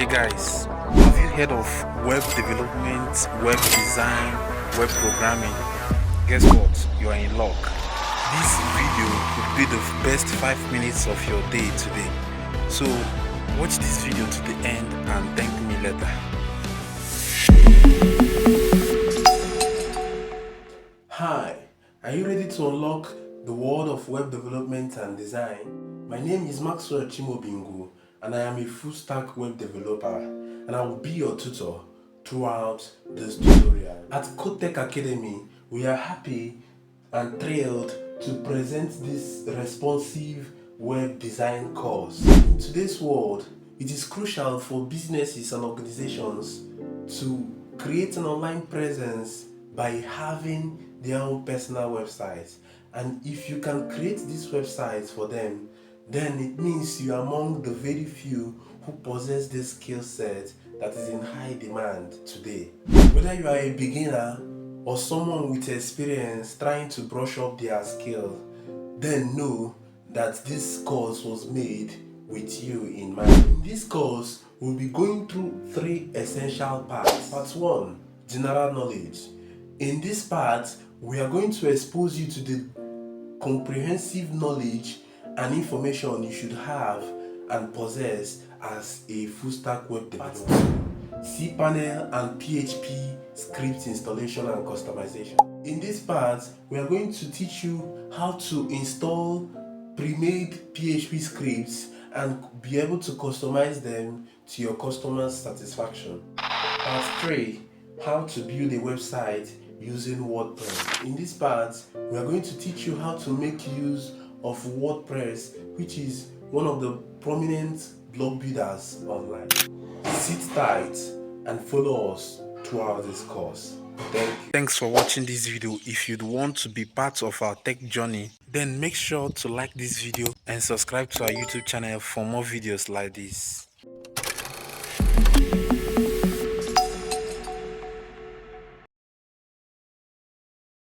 Hey guys, have you heard of web development, web design, web programming? Guess what? You are in luck. This video could be the best 5 minutes of your day today. So watch this video to the end and thank me later. Hi, are you ready to unlock the world of web development and design? My name is Maxwell Chimobingu and I am a full stack web developer and I will be your tutor throughout this tutorial. At Codetek Academy, we are happy and thrilled to present this responsive web design course. In today's world, it is crucial for businesses and organizations to create an online presence by having their own personal websites. And if you can create these websites for them, then it means you are among the very few who possess this skill set that is in high demand today. Whether you are a beginner or someone with experience trying to brush up their skill, then know that this course was made with you in mind. In this course, we'll be going through 3 essential parts. Part 1, general knowledge. In this part, we are going to expose you to the comprehensive knowledge and information you should have and possess as a full stack web developer. cPanel and PHP script installation and customization. In this part, we are going to teach you how to install pre-made PHP scripts and be able to customize them to your customers' satisfaction. Part 3, how to build a website using WordPress. In this part, we are going to teach you how to make use of WordPress, which is one of the prominent blog builders online. Sit tight and follow us throughout this course. Thank you. Thanks for watching this video. If you'd want to be part of our tech journey, then make sure to like this video and subscribe to our YouTube channel for more videos like this.